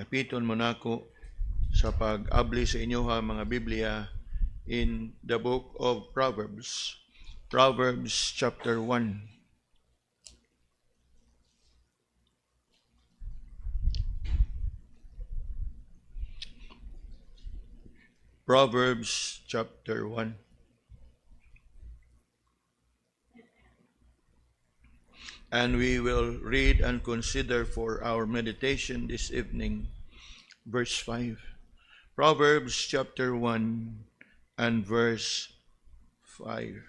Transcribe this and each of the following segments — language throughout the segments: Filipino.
Napiton mo nako sa pag-abli sa inyo ha mga Biblia in the book of Proverbs. Proverbs chapter 1. Proverbs chapter 1. And we will read and consider for our meditation this evening, verse 5. Proverbs chapter 1 and verse 5.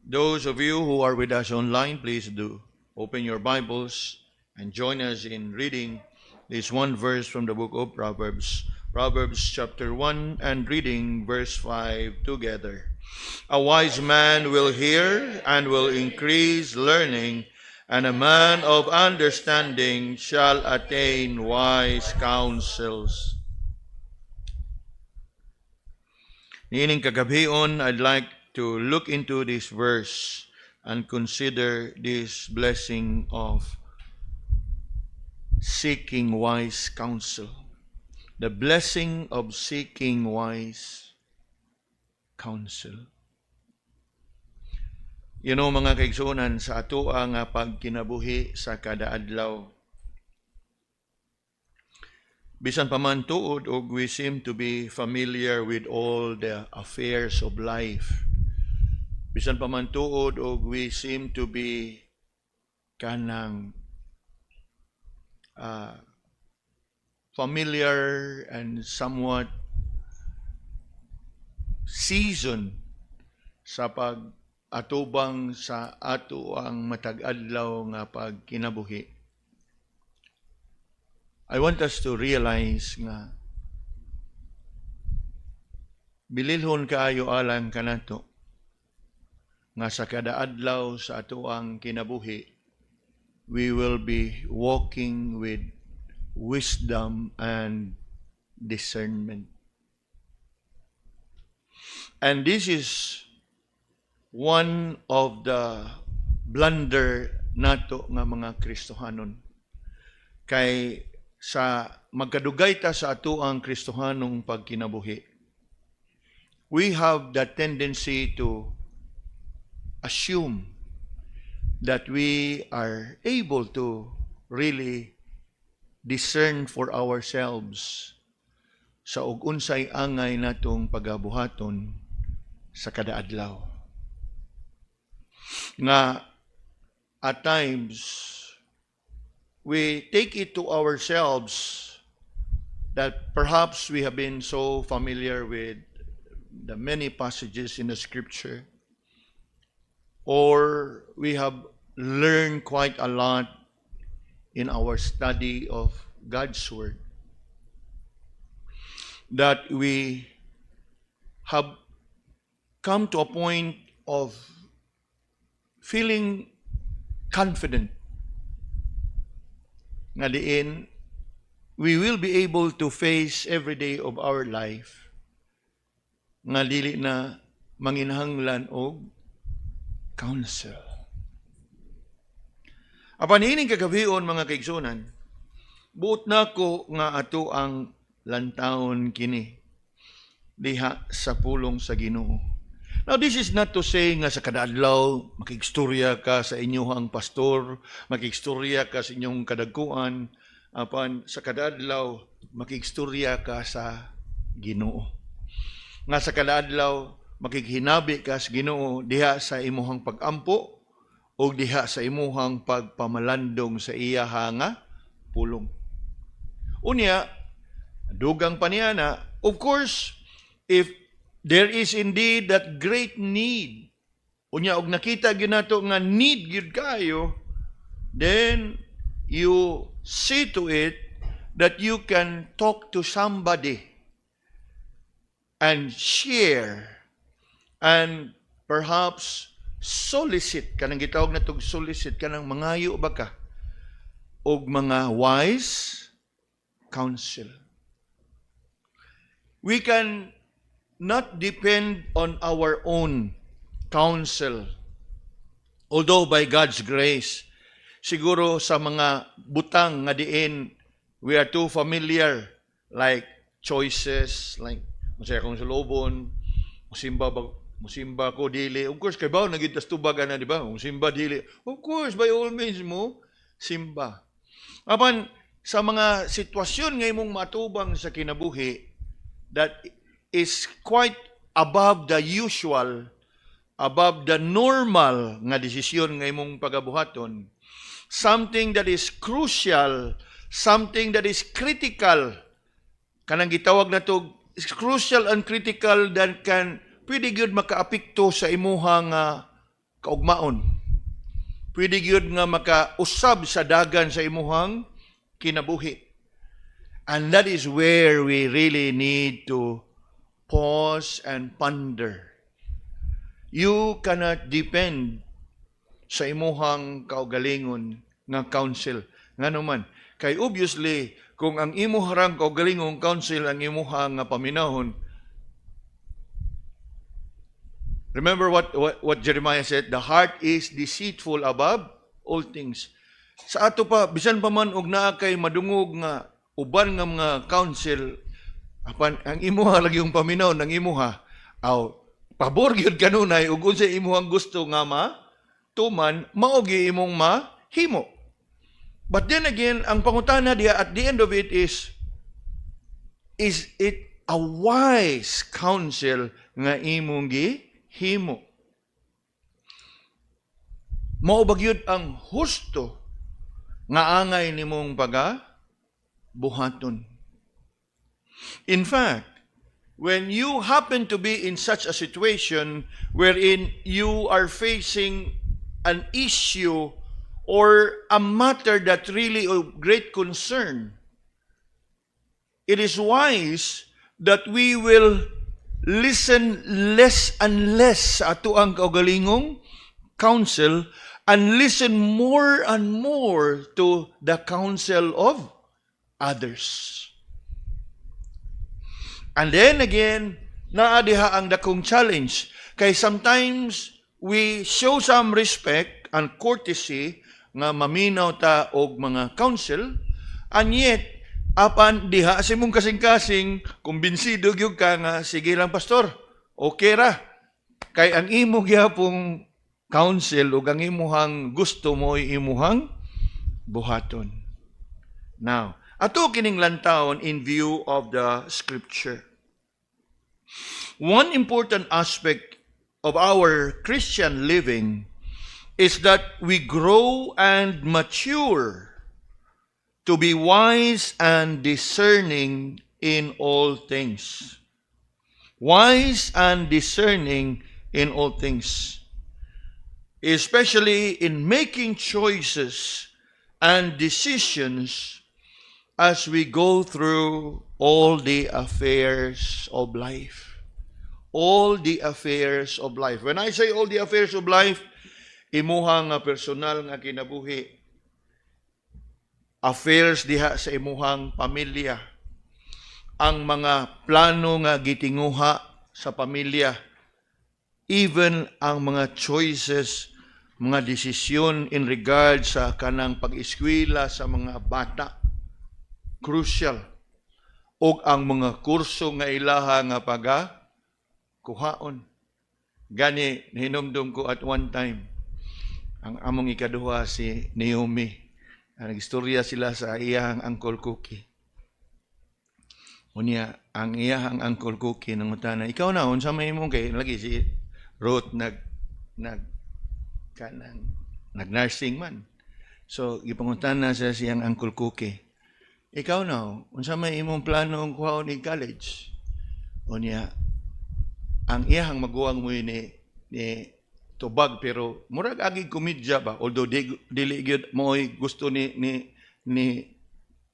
Those of you who are with us online, please do open your Bibles and join us in reading this one verse from the book of Proverbs. Proverbs chapter 1 and reading verse 5 together. A wise man will hear and will increase learning, and a man of understanding shall attain wise counsels. Niining kagabion, I'd like to look into this verse and consider this blessing of seeking wise counsel. The blessing of seeking wise counsel. You know, mga kaigsunan, sa ato ang pagkinabuhi sa kada adlaw, bisan pa man tuod og we seem to be familiar with all the affairs of life. Bisan pa man tuod og we seem to be kanang familiar and somewhat seasoned sa pag-atubang sa ato ang matag-adlaw nga pagkinabuhi. I want us to realize nga bililhon kaayo alang kanato nga sa kada adlaw sa ato ang kinabuhi, we will be walking with wisdom and discernment. And this is one of the blunder nato nga mga Kristohanon. Kay sa magkadugay ta sa ato ang Kristohanong pagkinabuhi, we have the tendency to assume that we are able to really discern for ourselves sa ug unsay angay natong pagabuhaton sa kada adlaw. Nga at times we take it to ourselves that perhaps we have been so familiar with the many passages in the scripture, or we have learned quite a lot in our study of God's Word, that we have come to a point of feeling confident nga diin we will be able to face every day of our life nga dili na manginahanglan og counsel. Apan ining kagabion mga kaigsunan, buot na ko nga ato ang lantawon kini diha sa pulong sa Ginoo. Now, this is not to say nga sa kada adlaw makigstorya ka sa inyong pastor, makigstorya ka sa inyong kadagkuan, apan sa kada adlaw makigstorya ka sa Ginoo. Nga sa kada adlaw makighinabi ka sa Ginoo diha sa imuhang pag-ampo o diha sa imuhang pagpamalandong sa iya nga pulong. Unya, dugang pa niya na, of course, if there is indeed that great need, unya og nakita gyud nato nga need gyud kayo, then you see to it that you can talk to somebody and share and perhaps solicit, kanang gitawag na tog solicit, kanang mangayo ba ka og mga wise counsel. We can not depend on our own counsel, although by God's grace, siguro sa mga butang nga diin we are too familiar, like choices, like masaya kong sulobon, musimba ko dili. Of course, kay bawo nagitas tubag na, di ba? Musimba dili. Of course, by all means mo simba. Apan sa mga sitwasyon nga imong matubang sa kinabuhi that is quite above the usual, above the normal nga desisyon nga imong pagabuhaton, something that is crucial, something that is critical, kanang gitawag na to, is crucial and critical that can pwede gyud makaapekto sa imuhang kaugmaon. Pwede gyud nga makausab sa dagan sa imuhang kinabuhi. And that is where we really need to pause and ponder. You cannot depend sa imuhang kaugalingon nga counsel. Nga naman, kay obviously, kung ang imuharang kaugalingong counsel ang imuhang paminahon, remember what Jeremiah said, the heart is deceitful above all things. Sa ato pa, bisan pa man og naa kay madungog nga uban nga mga counsel, apan ang imuha lagi yung paminaw ng imuha, pabor gyud kanunay ug unsa imuhang gusto nga tuman maogi imong mahimo. But then again, ang pangutana diya at the end of it is it a wise counsel nga imong gihimo? Mao ba gyud ang husto nga angay nimong buhaton? In fact, when you happen to be in such a situation wherein you are facing an issue or a matter that really of great concern, it is wise that we will listen less and less sa ato ang kaugalingong counsel and listen more and more to the counsel of others. And then again, naadiha ang dakong challenge. Kay sometimes we show some respect and courtesy nga maminaw ta og mga counsel, and yet apan diha sa imong kasing-kasing kumbinsido gyud ka nga sige lang pastor, okay ra. Kay ang imo gyapong counsel ug ang imuhang gusto mo imuhang buhaton. Now, ato kining lantawon in view of the scripture. One important aspect of our Christian living is that we grow and mature to be wise and discerning in all things. Wise and discerning in all things. Especially in making choices and decisions as we go through all the affairs of life. All the affairs of life. When I say all the affairs of life, imuhang personal nga kinabuhi, affairs diha sa imuhang pamilya, ang mga plano nga gitinguha sa pamilya, even ang mga choices, mga desisyon in regard sa kanang pag-eskwela sa mga bata, crucial. O ang mga kurso nga ilaha nga kuhaon. Gani, hinumdum ko at one time, ang among ikaduha si Naomi. Nag-istorya sila sa iyahang Uncle Cookie. Unya, ang iyahang Uncle Cookie nangutana, ikaw na, unsa may imong kay lagi si Ruth nag-nursing man. So, ipangutana sa siyang Uncle Cookie, ikaw na, unsa may imong plano ang kuhaon ni college? Unya, ang iyahang maguwang mo ni tubag pero murag agi komedya ba, although dili gyud mo'y gusto ni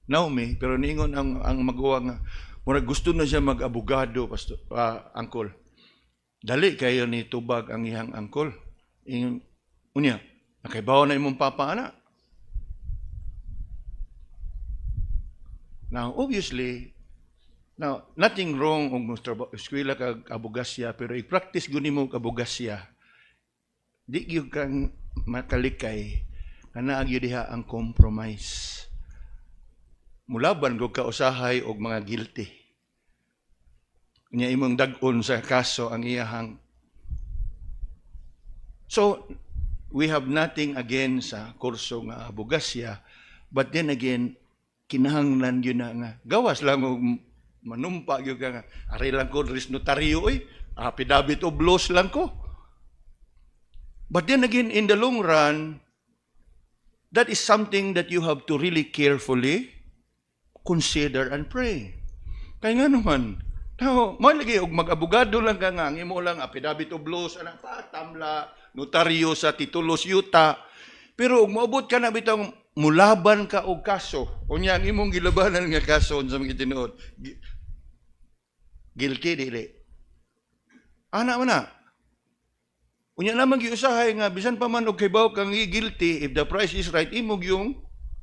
Naomi, pero niingon ang maguwa nga murag gusto na siya mag-abogado, pastor, uncle. Dali kayo ni tubag ang iyang uncle. Unya, nakaibaw na imong papa ana. Now, obviously, nothing wrong kung eskwela kag abogasya, pero i-practice guni mo abogasya. Di gyud kang makalikay Naagyo diha ang compromise. Mulaban ko kausahay og mga guilty. Nya imong dag-on sa kaso ang iyahang. So, we have nothing against sa kurso nga abogasya, but then again, kinahanglan yun na nga. Gawas lang og manumpa yun ka nga. Ari lang ko, ris notaryo affidavit of laws lang ko. But then again, in the long run, that is something that you have to really carefully consider and pray. Kaya nga naman, mo lagi og mag-abogado lang ka nga, imo lang affidavit of laws, anang patamla, notaryo sa titulos yuta. Pero og moabot ka na bitang mulaban ka og kaso, unya ang imong gilabanan nga kaso sa mga tinuod. Guilty dili. Ana man na. Unya naman giusahay nga bisan pa man og kaybaw kang guilty, if the price is right, imong yung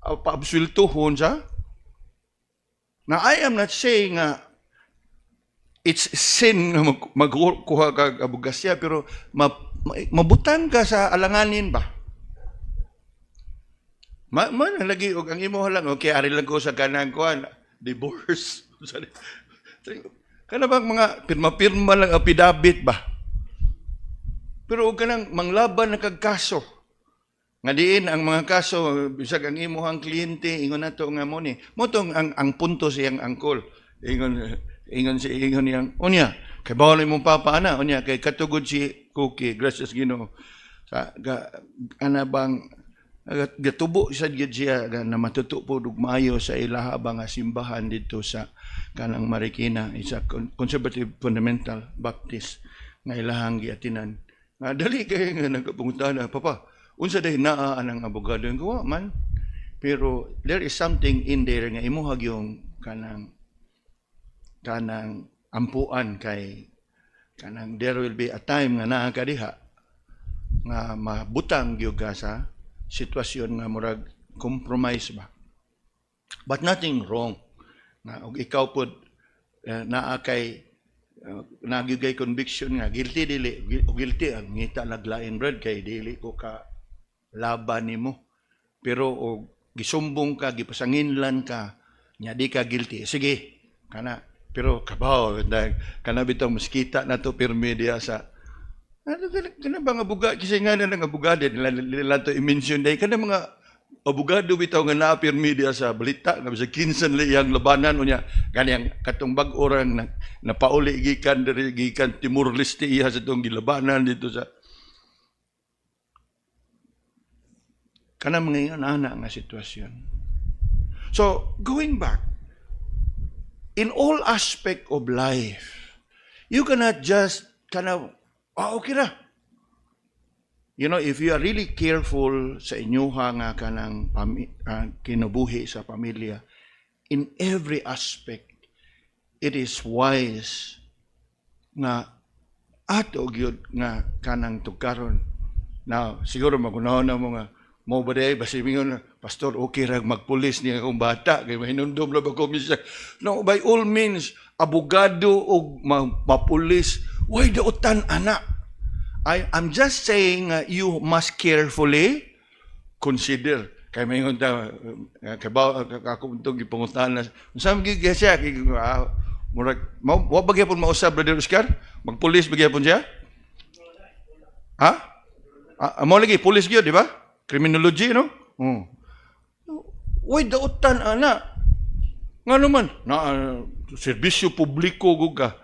paabsultuhon sa. Now I am not saying it's sin na magkuha kag abogasya, pero mabutang ka sa alanganin ba? Lagi og ang imo lang okay ari lang ko sa kanang kuan divorce. Kana bang mga pirma-pirma lang affidavit ba? Pero og kanang manglaban na kag kaso. Nga diin ang mga kaso bisag ang imong kliyente ingon nato nga mo ni. Mo tong ang punto siyang angkol. Ingon yang unya kay bawal imong papa ana unya kay katugod si Cookie gracias Ginoo. Sa ana bang gatubo sa gyud siya na matuto po og maayo sa ilaha ba nga simbahan dito sa kanang Marikina, isa conservative fundamental Baptist nga ilahang giatinan. Nga dali kay nga nagpungutana, papa, unsa day naa anang abogado ang gawa man. Pero there is something in there nga imuhag yung kanang ampuan kay kanang there will be a time nga naa ka diha nga mabutang gyud ka sa sitwasyon nga murag compromise ba. But nothing wrong na og ikaw pod naa kay nagyugay conviction nga guilty dili guilty ang ngita naglain bread kay dili ko ka laban nimo, pero og gisumbong ka gipasanginlan ka nya di ka guilty, sige kana, pero kabaw kana bitong moskita na to pirmi diya sa kana bang abogado kasi nga nang abogado nila to i-mention day kana mga abogado bitaw nga na-pirmi diya sa balita nga sa kinsan liyang labanan unya ganiyang katong bag-o orang napauli gikan diri gikan Timor Leste iya sa tong gilabanan dito sa kana mga ana nga sitwasyon. So going back, in all aspect of life, you cannot just okay na. You know, if you are really careful sa inyuha nga kanang kinabuhi sa pamilya, in every aspect, it is wise nga ato gyud nga kanang tugkaron. Now, siguro magunahon na mo nga mo ba day basi mingon pastor okay ra magpulis ni akong bata kay mahinumdum ra ba ko misya. No, by all means abogado og mapulis why dautan anak. I'm just saying you must carefully consider. Kaya may ngon ta, ako itong gipangutan na, saan magiging siya? Huwag bagay po mausap, Brother Oscar? Magpulis bagay po siya? Ha? Mo lagi, pulis yun, di ba? Criminology, no? Uy, dautan, anak. Nga naman, serbisyo publiko, guga.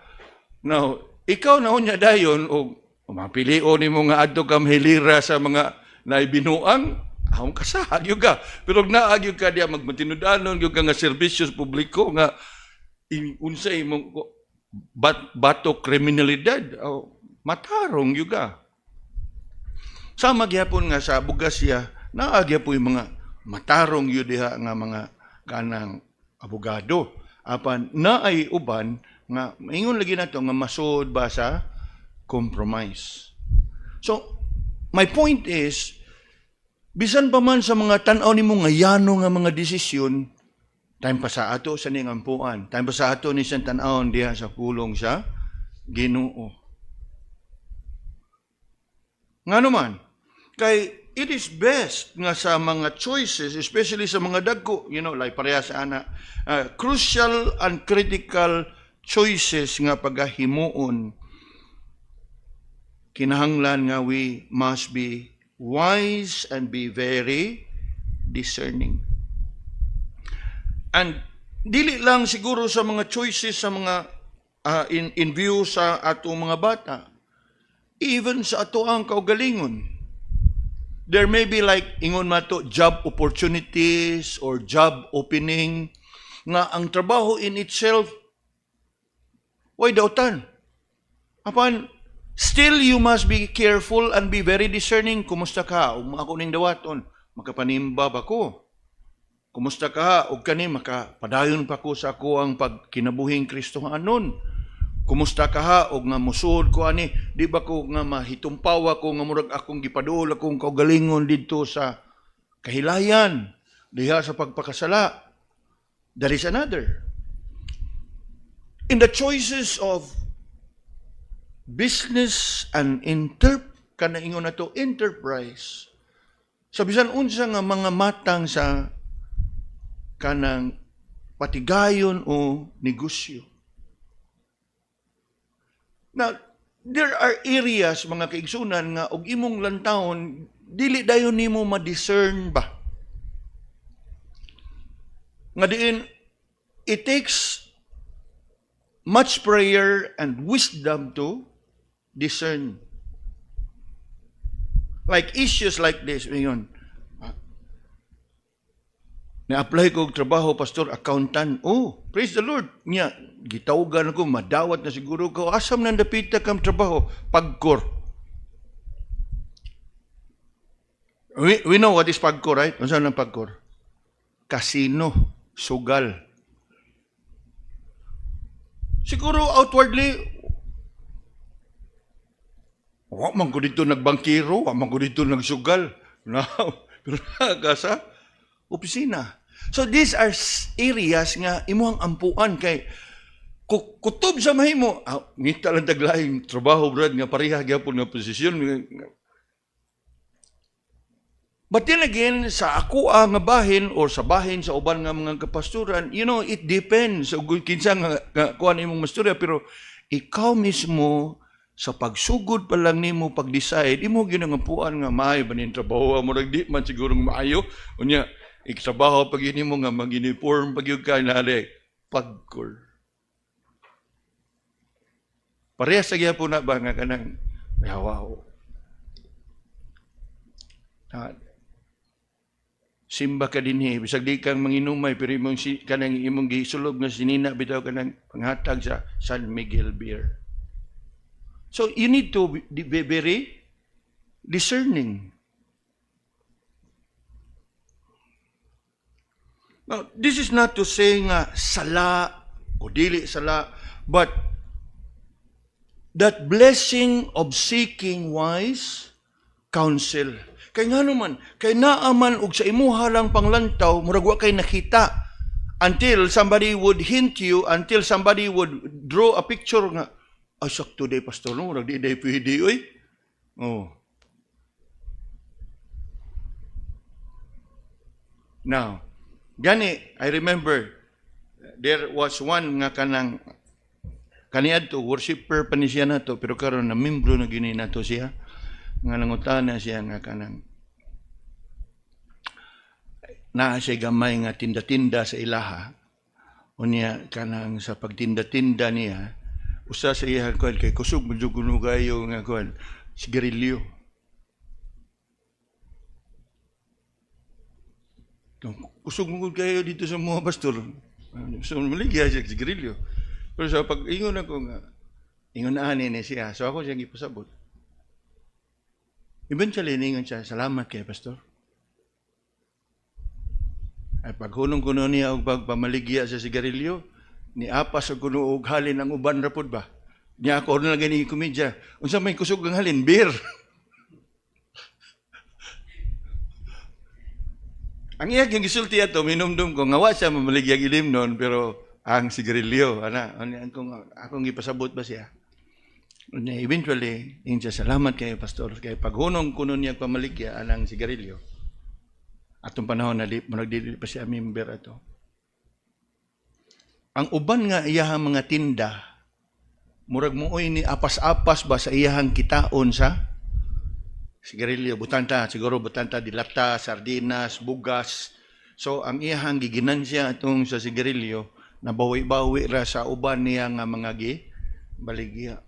Now, ikaw na hunya dayon, o mapilio ni mo nga adto kam hilira sa mga naibinuang akong kasahag yung ka. Pero naag yung ka diya magmatinudanon yung ka nga serbisyos publiko nga unsay mong bato kriminalidad o matarong yung ka. Sama gyapon nga sa abogasya naag gyapon yung mga matarong yun diha nga mga kanang abogado. Apan naay uban nga maingon lagi nato nga masud ba sa compromise. So, my point is, bisan pa man sa mga tanaw ni mo ngayano nga mga desisyon, time pa sa ato sa ning ampuan, time pa sa ato ni siyang tanawon diha sa pulong sa Ginoo. Nga naman, kay it is best nga sa mga choices, especially sa mga dagko, like pareha sa ana, crucial and critical choices nga pagahimuon, kinahanglan nga we must be wise and be very discerning. And dili lang siguro sa mga choices sa mga in view sa atong mga bata, even sa ato ang kaugalingon. There may be like, ingon mato, job opportunities or job opening, nga ang trabaho in itself, why dautan? Apan, still you must be careful and be very discerning. Kumusta ka? Ako ning dawaton, makapanimba ba ko? Kumusta ka? Og kani, makapadayon pa ko sa ako ang pagkinabuhing Kristohanon. Kumusta ka ha? O nga musod ko ani, di ba ko nga mahitumpawa ko nga murag akong gipadul akong kaugalingon dito sa kahilayan, diha sa pagpakasala. That is another. In the choices of business and kanaingon na to, enterprise, sa bisan unsa nga mga matang sa kanang patigayon o negosyo. Now, there are areas, mga kaigsunan, nga og imong lantawon, dili dayon nimo ma-discern ba? Nga diin, it takes much prayer and wisdom to discern. Like issues like this, ngayon, na-apply ko og trabaho, pastor, accountant. Oh, praise the Lord. Nya, gitawagan ako, madawat na siguro ko. Asam nang dapita kang trabaho? Pagkor. We know what is pagkor, right? Ano saan ang pagkor? Casino, sugal. Siguro outwardly, wa man ko dito nagbangkiro, wa man ko dito nagsugal. No, pero nakasa opisina. So these are areas nga imuhang ampuan kay kutob sa mahimo. Ngita lang taglaing trabaho brad nga pareha gyapon nga posisyon. But then again, sa ako nga bahin or sa bahin sa uban nga mga kapasturan, it depends. So kinsa nga kuan imong masturya, pero ikaw mismo sa pagsugod pa lang nimo pag-decide, imo ginangampuan nga maayo ba ning trabaho mo di man siguro maayo. Unya iktrabaho pag yun mo nga mag-uniform pag yung kanali, pagkor. Parehas sa po na ba nga kanang, wow. Simba ka din bisag di kang manginumay, pero kanang imong gisulog na sinina, bitaw ka ng panghatag sa San Miguel Beer. So you need to be very discerning. Now, this is not to say nga sala o dili sala, but that blessing of seeking wise counsel. Kay nga naman, kay naaman og sa imuha lang panglantaw, murag wa kay nakita until somebody would hint you, until somebody would draw a picture nga, sakto day pastor, no? Murag di day pwede, oy. Oh. Now, gani, I remember, there was one nga kaniadto, worshipper pa ni siya na to, pero karon na membro na gini na to siya, nga nangutana siya nga kanang, na siya gamay nga tinda-tinda sa ilaha, unya kanang sa pagtinda-tinda niya, usa sa iya kuan kay kusog mo jud kuno kayo nga kuan, sigarilyo. Kusog mo kayo dito sa mga pastor. So, maligya siya sa grilyo. Pero sa pag-ingon ako nga, ingon na ani siya. So ako siya gipasabot. Eventually, ningon siya, salamat kay pastor. Ay paghunong kuno niya og pagpamaligya sa sigarilyo, ni apas og kuno og halin ang uban rapod ba. Niya ako na gani komedya. Unsa may kusog ang halin? Beer. Ang iya yung gisulti ato, minumdum ko, ngawa siya mamaligyag ilim noon, pero ang sigarilyo, akong ipasabot ba siya? Eventually, inja salamat kayo, Pastor. Kaya paghunong kuno niya pamaligya anang sigarilyo. Atong panahon na nagdili pa siya member ato. Ang uban nga iyahang mga tinda, murag mooy ni apas-apas ba sa iyahang kitaon sa sigarilyo, butanta, siguro butanta, dilata, sardinas, bugas. So, ang iyahang giginansya itong sa sigarilyo, nabawi-bawi ra sa uban niya nga mga baligya.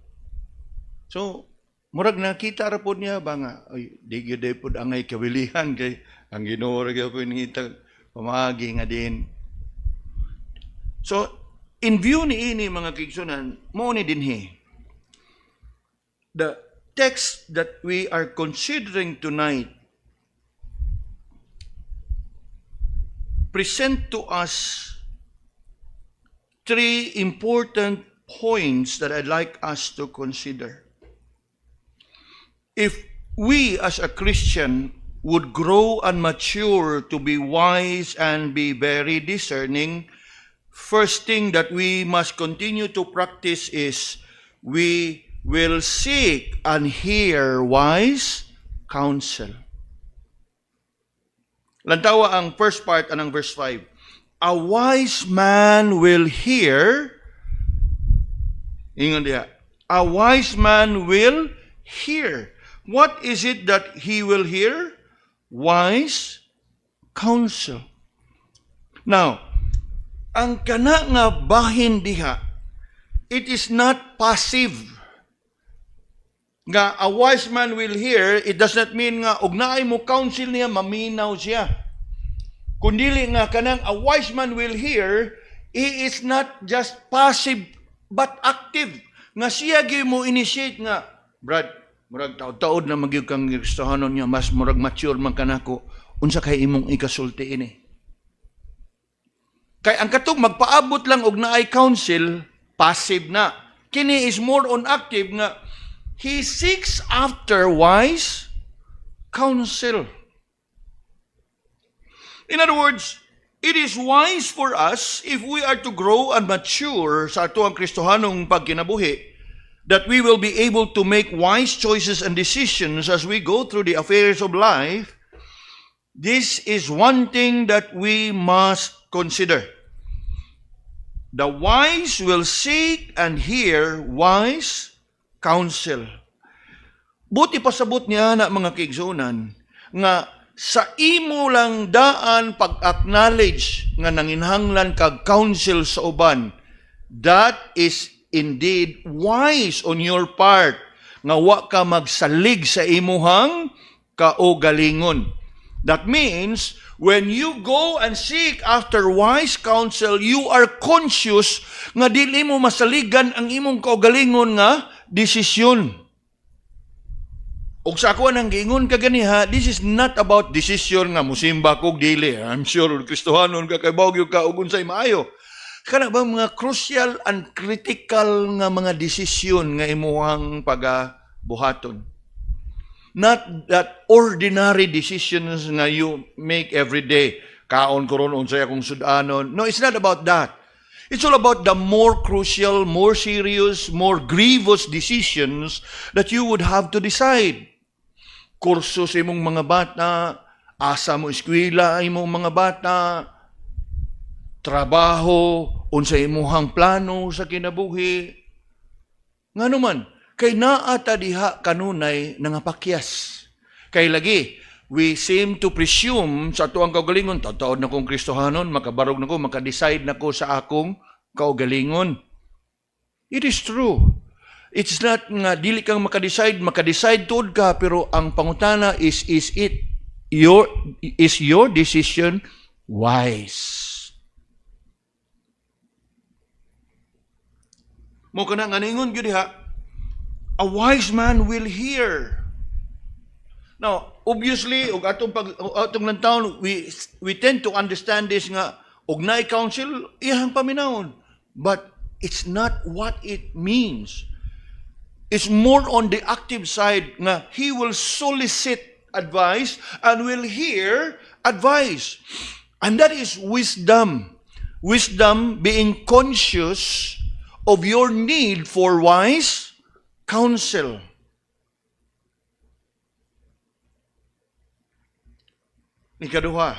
So, murag nakita ra po niya ba nga, ay, di gyud po angay kawilihan kay ang Ginoo ra gyud po nitag pamagi nga din. So, in view ni ini mga kigsunan, mo ni dinhi. The text that we are considering tonight present to us three important points that I'd like us to consider. If we as a Christian would grow and mature to be wise and be very discerning, first thing that we must continue to practice is we will seek and hear wise counsel. Lantawa ang first part anang verse 5. A wise man will hear, ingon diha, a wise man will hear. What is it that he will hear? Wise counsel. Now, ang kana nga bahin diha, it is not passive. Nga a wise man will hear, it does not mean nga og naay mo counsel niya, maminaw siya. Kundili nga kanang a wise man will hear, he is not just passive but active. Nga siya gyud mo initiate nga, Brad, murag taod-taod na magyud kang Kristohanon niya, mas murag mature man kanako, unsa kay imong ikasulti ini. Kay ang katong magpaabot lang og naay counsel, passive na. Kini is more on active nga he seeks after wise counsel. In other words, it is wise for us if we are to grow and mature sa atuang Kristohanong pagkinabuhi, that we will be able to make wise choices and decisions as we go through the affairs of life. This is one thing that we must consider. The wise will seek and hear wise counsel. Buti pasabot niya na mga kaigsunan nga sa imo lang daan pag-acknowledge nga nanginhanglan kag counsel sa uban, that is indeed wise on your part nga wa ka magsalig sa imuhang kaugalingon. That means when you go and seek after wise counsel, you are conscious nga dili mo masaligan ang imong kaugalingon nga desisyon. Og sa ako nang giingon ka ganiha, this is not about decision nga musimba kog dili. I'm sure Kristohanon ka kay bawgyud ka ug unsay maayo. Kana ba mga crucial and critical nga mga desisyon nga imuhang pagabuhaton? Not that ordinary decisions nga you make every day. Kaon ko ron unsay akong sudanon. No, it's not about that. It's all about the more crucial, more serious, more grievous decisions that you would have to decide. Kurso sa imong mga bata, asa mo eskwela imong mga bata, trabaho, unsay imuhang plano sa kinabuhi. Nganuman, kay naata diha kanunay nangapakyas. Kay lagi, we seem to presume sa tuang kaugalingon, taod na kong Kristohanon, makabarog na ko, makadecide na ko sa akong kaugalingon. It is true. It's not nga dili kang makadecide tuod ka, pero ang pangutana is your decision wise? Mo kana nga ningon gyud diha, a wise man will hear. Now, obviously, og atong lantawon, we tend to understand this nga og naay counsel iyang paminawon. But it's not what it means. It's more on the active side nga he will solicit advice and will hear advice. And that is wisdom. Wisdom being conscious of your need for wise counsel. Ikaduha,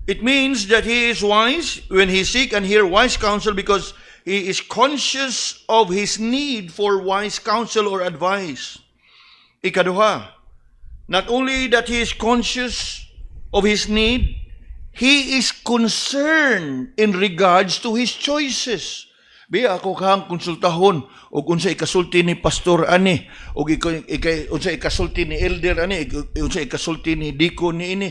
it means that he is wise when he seek and hear wise counsel because he is conscious of his need for wise counsel or advice. Ikaduha, not only that he is conscious of his need, he is concerned in regards to his choices. Biya ako kang konsultahon o unsa ikasulti ni pastor ani o unsa ikasulti ni elder ani unsa ikasulti ni deacon ni ini.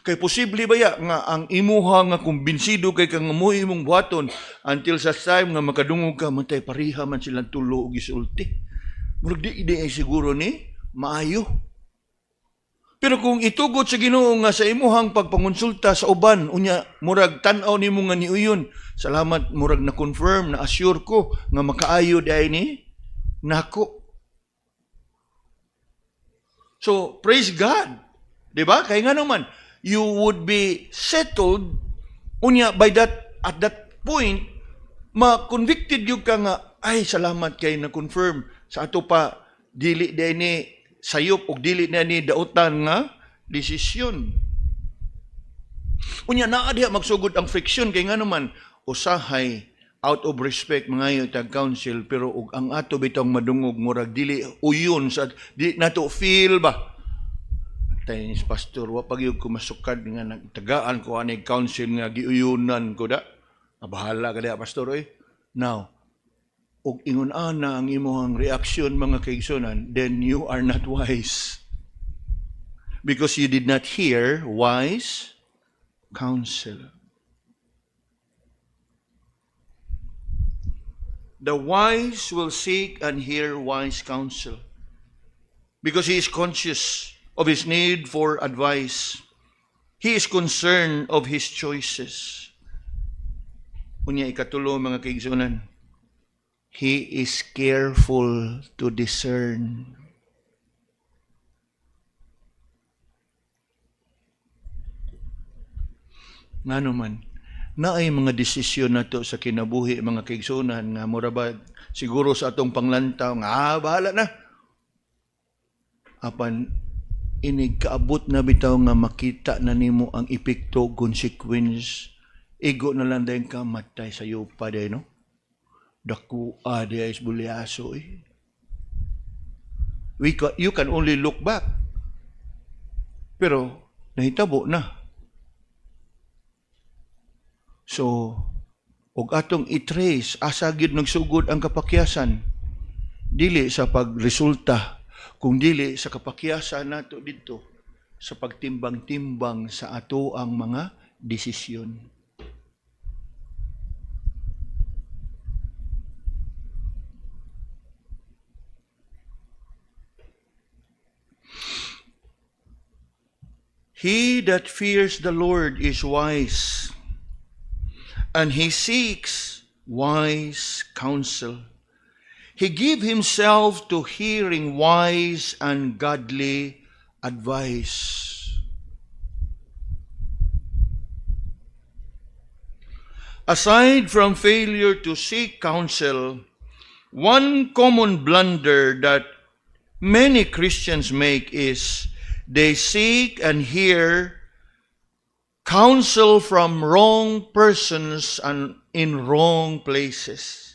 Kay posible ba ya nga ang imuha nga kumbinsido kay kang amoy imong buhaton until sa time nga makadungog ka matay pariha man silang tulo og gisulti. Murag di ay siguro ni maayo. Pero kung itugot sa Ginoo nga sa imuhang pagpangonsulta sa uban unya murag tan-aw nimo nga niuyon, salamat murag na confirm na assure ko nga makaayo day ni nako. So praise God. Di ba? Kaya nga naman you would be settled unya by that at that point ma-convicted yung ka nga ay salamat kay na confirm sa ato pa dili day ni sayop og dili na ni dautan nga desisyon. Unya naa diha magsugod ang friction kay nga naman usahay out of respect mga tag council pero og ang ato bitong madungog murag dili uyon sa di nato feel ba Tainis pastor, wa pagyud ko masukad nga nagtagaan ko ani council nga giuyunan ko da. Bahala ka da pastor oy. Now, og ingon ana ang imong reaksyon mga kaigsunan, then you are not wise. Because you did not hear wise counsel. The wise will seek and hear wise counsel because he is conscious of his need for advice. He is concerned of his choices. Unya ikatulo mga kaigsunan, he is careful to discern. Ngano man, naay mga desisyon nato sa kinabuhi mga kaigsunan nga murabad siguro sa atong panglantaw nga bahala na. Apan inig kaabot na bitaw nga makita na nimo ang epekto consequence ego na lang dayon ka matay sa yupa day no daku day is bulyaso you can only look back pero nahitabo na so og atong i-trace asa gyud nagsugod ang kapakyasan dili sa pagresulta kung dili sa kapakyasan nato dito sa pagtimbang-timbang sa ato ang mga desisyon. He that fears the Lord is wise, and he seeks wise counsel. He give himself to hearing wise and godly advice. Aside from failure to seek counsel, one common blunder that many Christians make is they seek and hear counsel from wrong persons and in wrong places.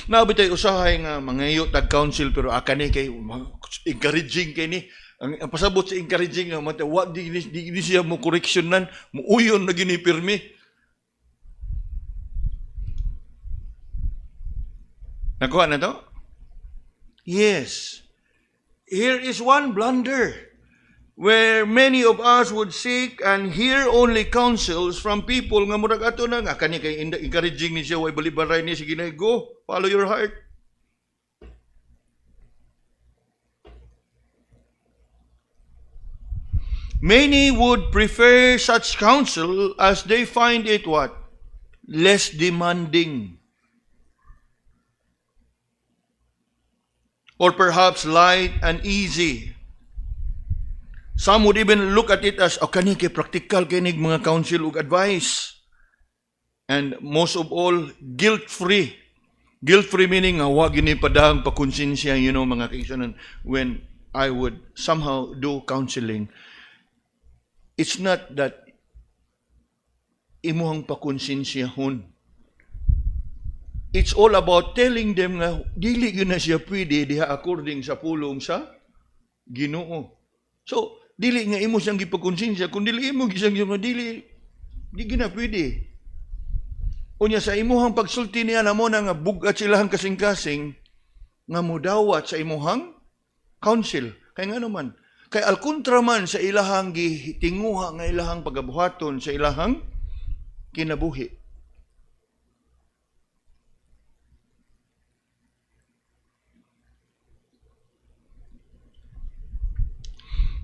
Nabitay usahay nga mangayo tag counsel pero akani kay encouraging kay ni ang pasabot sa encouraging nga mata wa di siya mo correctionan mo uyon na gini pirmi. Nakuha na to? Yes. Here is one blunder where many of us would seek and hear only counsels from people nga murag ato na nga kani kay encouraging ni siya way balibaray ni sige na go follow your heart. Many would prefer such counsel as they find it what? Less demanding. Or perhaps light and easy. Some would even look at it as, kani kay practical kinig mga counsel ug advice. And most of all, guilt-free. Guilt-free meaning nga wag gini padang pakonsensya, mga kaigsunan, when I would somehow do counseling, it's not that imuhang pakonsensyahon. It's all about telling them nga dili gyud na siya pwede diha according sa pulong sa Ginoo. So, dili nga imo siyang gipakonsensya, kung dili imo gisang nga dili di gina pwede. Unya sa imuhang pagsulti niya namo na nga bugat silahang kasing-kasing nga mudawat sa imuhang counsel. Kay nga naman, kay alkontra man sa ilahang gitinguha nga ilahang pagabuhaton sa ilahang kinabuhi.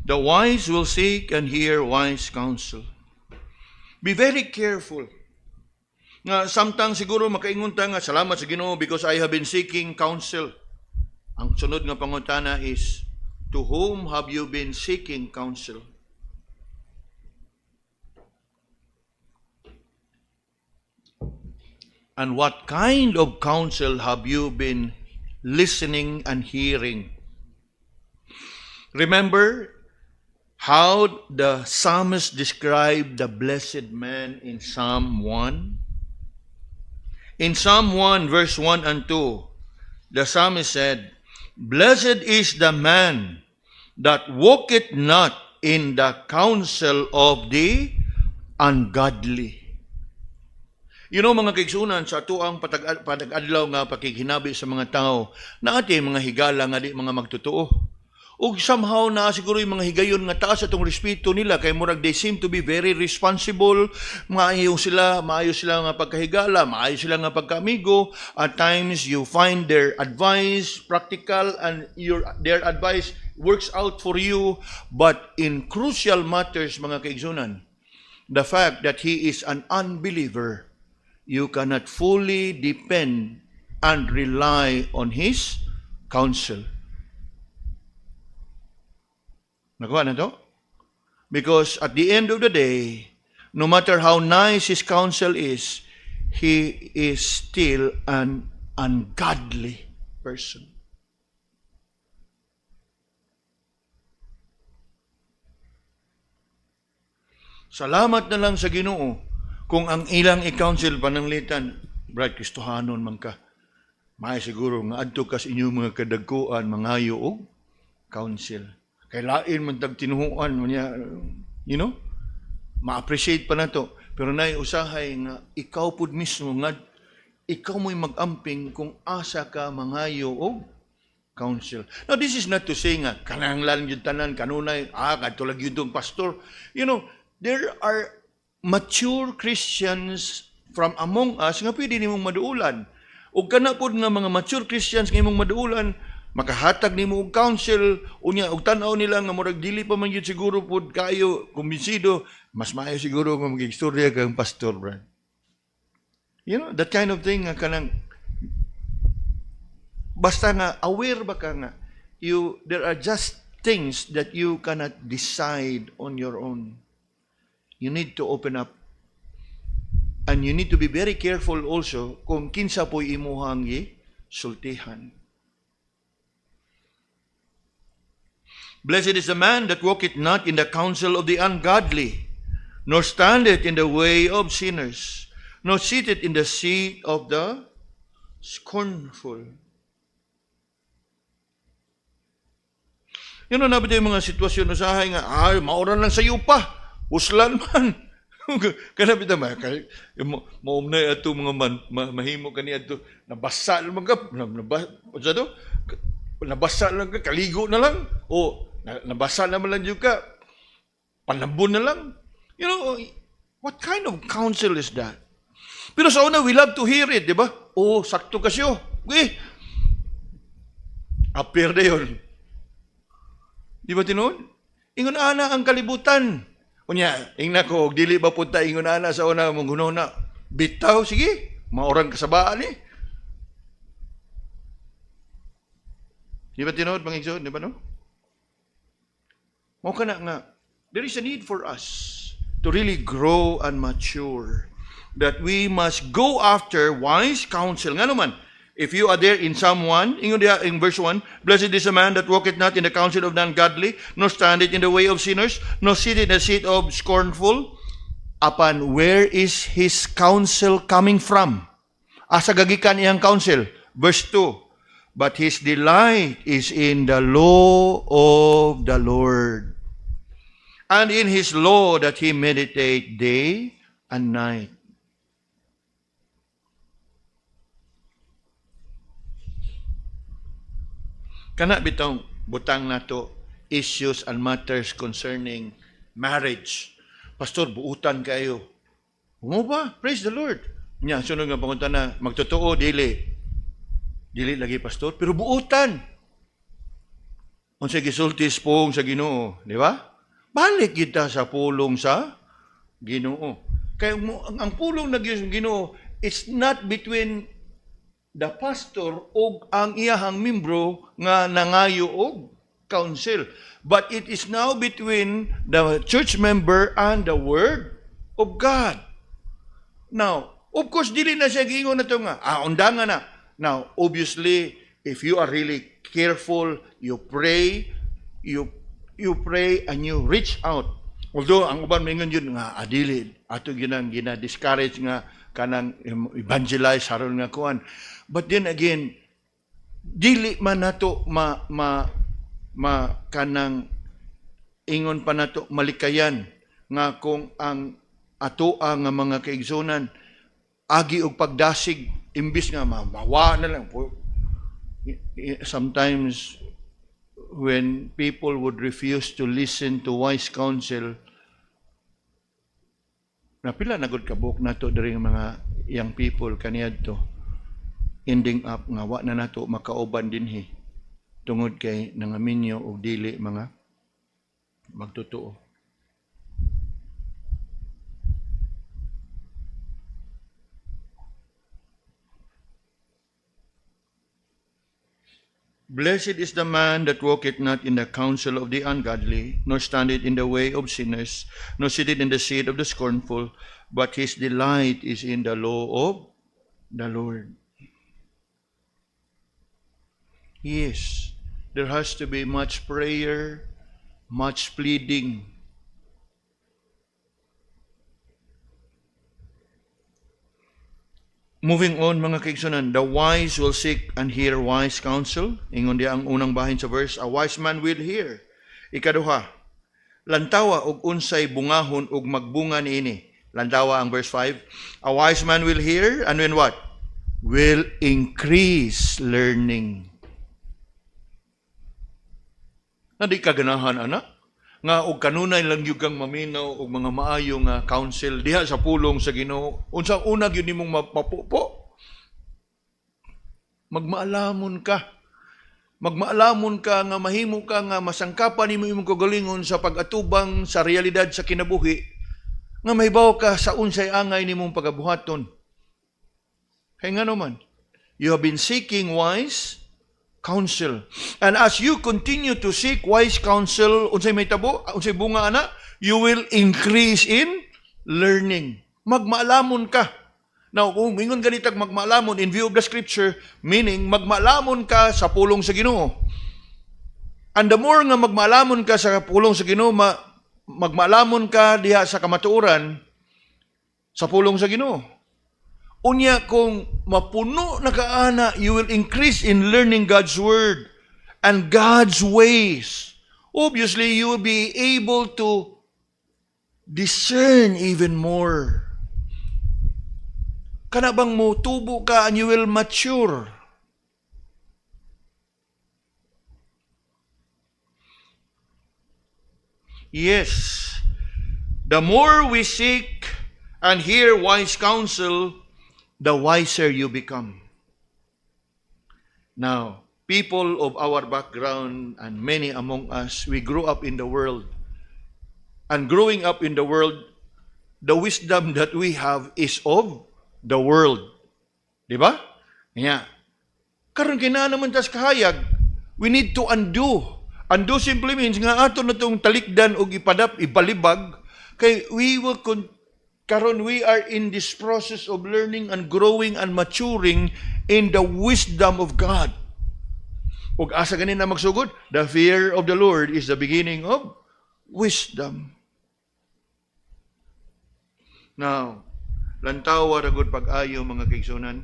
The wise will seek and hear wise counsel. Be very careful. Nga samtang siguro makaingon ta nga salamat sa Ginoo because I have been seeking counsel. Ang sunod nga pangutana is, to whom have you been seeking counsel? And what kind of counsel have you been listening and hearing? Remember how the psalmist described the blessed man in Psalm 1? In Psalm 1, verse 1 and 2, the psalmist said, "Blessed is the man that walketh not in the counsel of the ungodly." Mga kaigsunan, sa tuang patag-adlaw nga pakikinabi sa mga tao, na ati mga higala nga di mga magtotoo. O somehow na siguro yung mga higayon nga taas atong respeto nila kay murag they seem to be very responsible, maayo sila nga pagkahigala, maayo sila nga pagkaamigo. At times you find their advice practical and their advice works out for you, but in crucial matters, mga kaigsunan, the fact that he is an unbeliever, you cannot fully depend and rely on his counsel. Nakuha na to? Because at the end of the day, no matter how nice his counsel is, he is still an ungodly person. Salamat na lang sa Ginoo kung ang ilang i-counsel pananglitan, Brad, Kristohanon man ka. May siguro nga adto kas inyong mga kadagkuan, mangayo og counsel. Kay lain man tag tinuhuan niya, ma-appreciate pa na to. Pero nay usahay nga ikaw pud mismo nga ikaw mo'y mag-amping kung asa ka mangayo og counsel. Now this is not to say nga kananglan gyud tanan kanunay kadto lang gyud tong pastor. There are mature Christians from among us nga pwede nimong maduulan. Ug kana pud nga mga mature Christians nga imong maduulan, makahatag nimo og counsel, unya og tan-aw nila nga murag dili pa man gyud siguro pud kayo kumbinsido, mas maayo siguro nga mag-istorya kang pastor, Brad. That kind of thing nga kanang basta nga aware ba ka nga there are just things that you cannot decide on your own. You need to open up. And you need to be very careful also kung kinsa po'y imuhang sultihan. Blessed is the man that walketh not in the counsel of the ungodly, nor standeth in the way of sinners, nor sitteth in the seat of the scornful. Nabito yung mga sitwasyon usahay nga, mauran lang sa iyo pa, uslan man. Kanapit naman, maumnay ato mga mahimo kaniya ato, nabasa lang ka, nabasa lang ka, kaligo na lang, o nabasa naman lang ka, panambon na lang. What kind of counsel is that? Pero sa una, we love to hear it, di ba? Sakto kasyo. Appear na yun. Di ba tinuod? Ingon ana ang kalibutan. Unya, ingna ko, dili ba punta ingon ana sa una mong hunona. Bitaw, sige, maurang kasabaan eh. Di ba tinuod, mga igsoon, di ba no? Mao kana nga, there is a need for us to really grow and mature. That we must go after wise counsel. Nga naman, If you are there in Psalm 1, ingon diha in verse 1, blessed is the man that walketh not in the counsel of the ungodly, nor standeth in the way of sinners, nor sitteth in the seat of scornful. Apan, where is his counsel coming from? Asa gagikan iyang counsel? Verse 2, but his delight is in the law of the Lord, and in his law that he meditate day and night. Kana bitong butang nato issues and matters concerning marriage. Pastor, buutan kayo. Mo ba? Praise the Lord. Nya, sunod nga pangunta na, magtotoo, dili. Dili lagi, pastor. Pero buutan. Kung sa gisultis pong sa Ginoo, di ba? Balik kita sa pulong sa Ginoo. Kaya ang pulong na Ginoo, it's not between the pastor o ang iyahang membro nga nangayo og council. But it is now between the church member and the Word of God. Now, of course, dili na siya giingon na ito nga. Undangan na. Now, obviously, if you are really careful, you pray and you reach out. Although, ang uban mingon yun nga, adili, ato gina-discourage nga kanang evangelize haron nga kuan. But then again, dili man nato kanang ingon pa nato malikayan nga kung ang ato ang mga kaigsunan agi og pagdasig imbis nga mawa na lang po. Sometimes when people would refuse to listen to wise counsel, napila na gud kabuk nato diri mga young people kaniadto, ending up nga wa na nato makauban dinhi tungod kay nangaminyo og dili mga magtotoo. Blessed is the man that walketh not in the counsel of the ungodly, nor standeth in the way of sinners, nor sitteth in the seat of the scornful, but his delight is in the law of the Lord. Yes, there has to be much prayer, much pleading. Moving on, mga kaigsunan, the wise will seek and hear wise counsel. Ingon diya ang unang bahin sa verse, a wise man will hear. Ikaduha, lantawa og unsay bungahon og magbunga niini. Lantawa ang verse 5, a wise man will hear and when what? Will increase learning. Na di kaganahan, anak? Nga og kanunay lang yung kang maminaw og mga maayo nga counsel diha sa pulong sa Ginoo. Unsang una gyud nimong mapupo? Magmaalamon ka. Magmaalamon ka nga mahimo ka nga masangkapan nimo imong kagalingon sa pag-atubang sa realidad sa kinabuhi. Nga mahibaw ka sa unsay angay nimong pagabuhaton. Kay nga naman, you have been seeking wise counsel. And as you continue to seek wise counsel, unsay may tabo, unsay bunga ana, you will increase in learning. Magmaalamon ka. Now, kung mingon ganitag magmaalamon in view of the scripture, meaning magmaalamon ka sa pulong sa Ginoo. And the more nga magmaalamon ka sa pulong sa Ginoo, magmaalamon ka diha sa kamatuoran sa pulong sa Ginoo. Unya kung mapuno na kaana, you will increase in learning God's Word and God's ways. Obviously, you will be able to discern even more. Kana bang mo tubo ka and you will mature. Yes, the more we seek and hear wise counsel, the wiser you become. Now, people of our background and many among us, we grew up in the world. And growing up in the world, the wisdom that we have is of the world. Di ba? Yeah. Karon kinahanglan naman tas kahayag, we need to undo. Undo simply means nga ato na itong talikdan o ipadap, ibalibag, kay we will karon we are in this process of learning and growing and maturing in the wisdom of God. Ug asa ganina magsugod, the fear of the Lord is the beginning of wisdom. Now, lantaw ragud pag-ayo mga kaigsunan.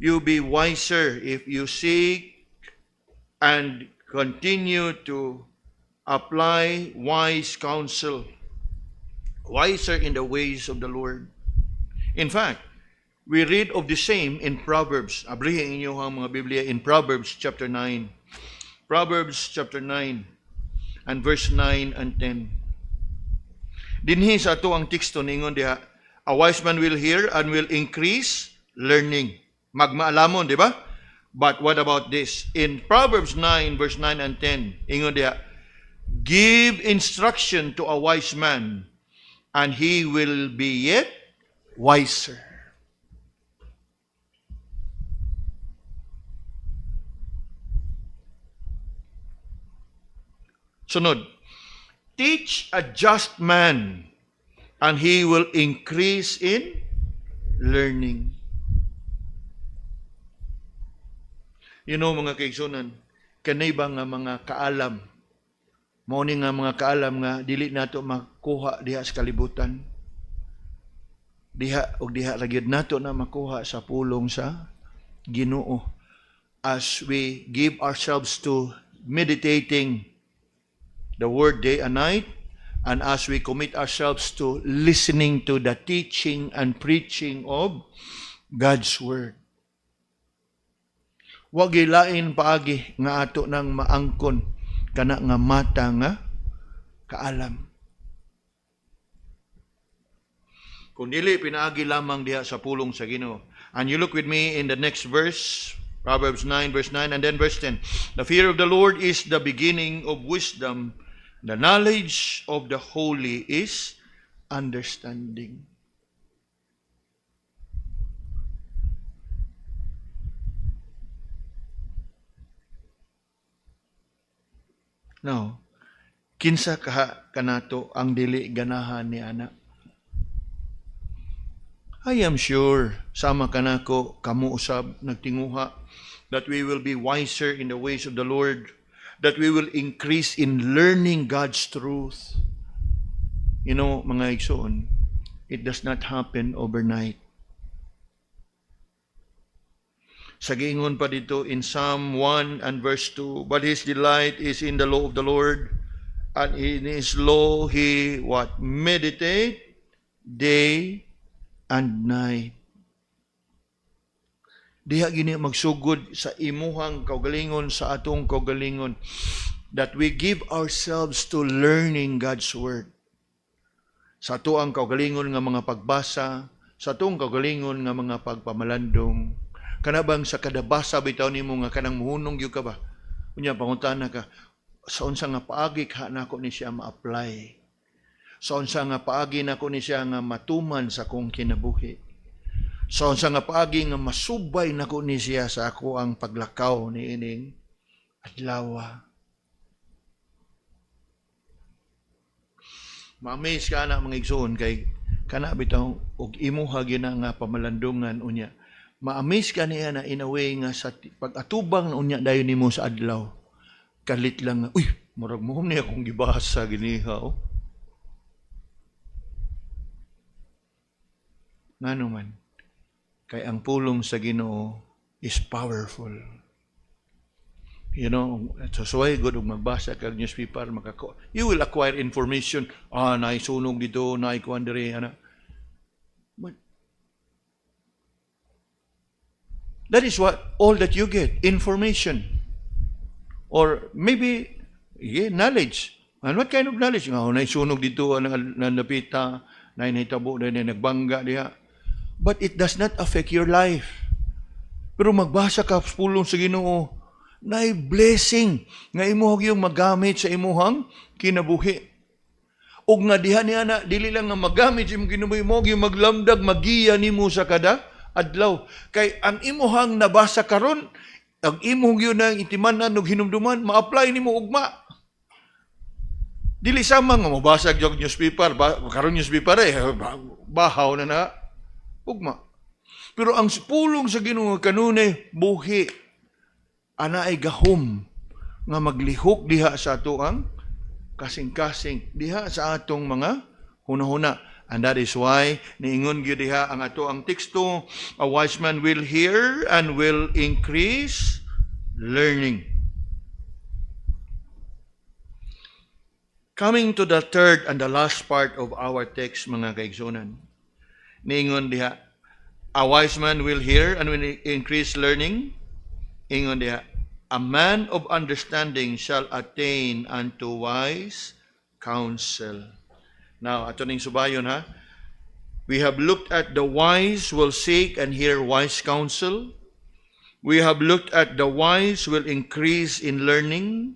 You be wiser if you seek and continue to apply wise counsel, wiser in the ways of the Lord. In fact, we read of the same in Proverbs. Abrihin inyo ang mga Biblia in Proverbs chapter 9. Proverbs chapter 9 and verse 9 and 10. Dinhi sa ato ang teksto ningon diha, a wise man will hear and will increase learning. Magmaalamon, di ba? But what about this? In Proverbs 9 verse 9 and 10, ingon diha, give instruction to a wise man and he will be yet wiser. Sunod, teach a just man and he will increase in learning. You know mga kaigsunan, kanay ba nga mga kaalam, mao ni nga mga kaalam nga dili nato makuha diha sa kalibutan. Diha ra gyud nato na makuha sa pulong sa Ginoo as we give ourselves to meditating the word day and night, and as we commit ourselves to listening to the teaching and preaching of God's word. Wa gilain paagi nga ato nang maangkon kana nga mata nga kaalam. Kung dili pinaagi lamang diha sa pulong sa Ginoo. And you look with me in the next verse, Proverbs 9 verse 9 and then verse 10. The fear of the Lord is the beginning of wisdom. The knowledge of the holy is understanding. Now, kinsa kanato ang dili ganahan ni ana? I am sure sama kanako kamo usab nagtinguha that we will be wiser in the ways of the Lord, that we will increase in learning God's truth. You know, mga igsoon, it does not happen overnight. Sa giingon pa dito in Psalm 1 and verse 2, but his delight is in the law of the Lord, and in his law he what? Meditate day and night. Diha gini magsugod sa imuhang kaugalingon, sa atong kaugalingon, that we give ourselves to learning God's word. Sa atoang kaugalingon nga mga pagbasa, sa atong kaugalingon nga mga pagpamalandong, kanabang sa kadabasa bitaw nimo nga kanang muhunong gyud ka ba? Unya pangutana ka, sa unsa nga paagi ka nako ni siya ma-apply? Sa unsa nga paagi nako ni siya nga matuman sa kong kinabuhi? Sa unsa nga paagi nga masubay nako ni siya sa ako ang paglakaw ni ining adlaw? Ma-amaze ka na mga igsoon kay kana bitaw og imuha gina nga pamalandungan unya. Ma-amaze ka niya na in a way nga sa pag-atubang na unya dayon nimo sa adlaw. Kalit lang nga, uy, murag mo niya akong gibasa giniha, oh. Ngano man, kay ang pulong sa Ginoo is powerful. You know, so why good magbasa kag newspaper, you will acquire information, naisunog dito, naikuan diri, ana. But that is all that you get, information. Or maybe, knowledge. And what kind of knowledge? Naisunog dito, nanapita, nainitabo, nagbangga diha. But it does not affect your life. Pero magbasa ka pulong sa Ginoo, na blessing nga imuhag yung magamit sa imuhang kinabuhi. Og nga diha niya na, dili lang nga magamit sa imong kinabuhi mo, yung maglamdag, magiya nimo sa kada adlaw. Kay ang imuhang nabasa karon, ang imong yun ang itimanan o hinumduman, ma-apply nimo ugma. Dili sama nga mabasag yung newspaper, karon newspaper bahaw na ugma. Pero ang pulong sa Ginoo kanunay buhi ana ay gahom nga maglihok diha sa ato ang kasing-kasing diha sa atong mga hunahuna. And that is why niingon gyud diha ang ato ang teksto, a wise man will hear and will increase learning. Coming to the third and the last part of our text, mga kaigsunan. Niingon diha, a wise man will hear and will increase learning. Ingon diha, a man of understanding shall attain unto wise counsel. Now, ato ning subayon ha. We have looked at the wise will seek and hear wise counsel. We have looked at the wise will increase in learning.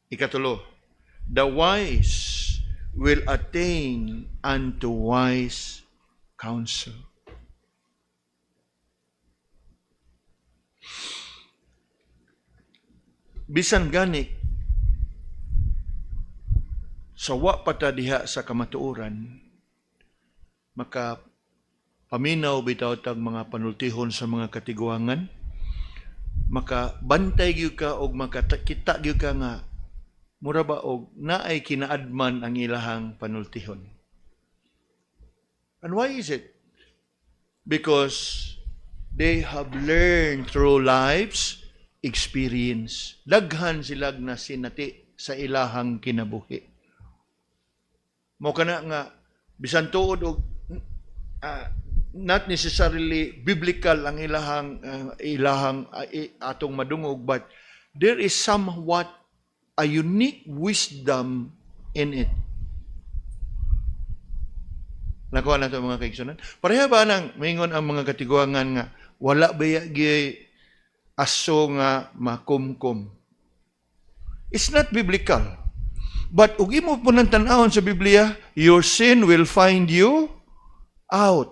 Ikatulo, the wise will attain unto wise counsel. Bisan gani, sawa pata diha sa kamatuoran, maka paminaw bitaw tag mga panultihon sa mga katiguangan, maka bantay gyud ka og makakita gyud ka nga mura ba og naay kinaadman ang ilahang panultihon. And why is it? Because they have learned through life's experience. Daghan sila na sinati sa ilahang kinabuhi. Mo kana nga bisan tuod og not necessarily biblical ang ilahang atong madungog, but there is somewhat a unique wisdom in it. Nakuha na ito mga kaigsunan. Pareha ba nang maingon ang mga katiguangan nga wala ba gi aso nga makumkum? It's not biblical. But ug imo po nang tan-awon sa Biblia, your sin will find you out.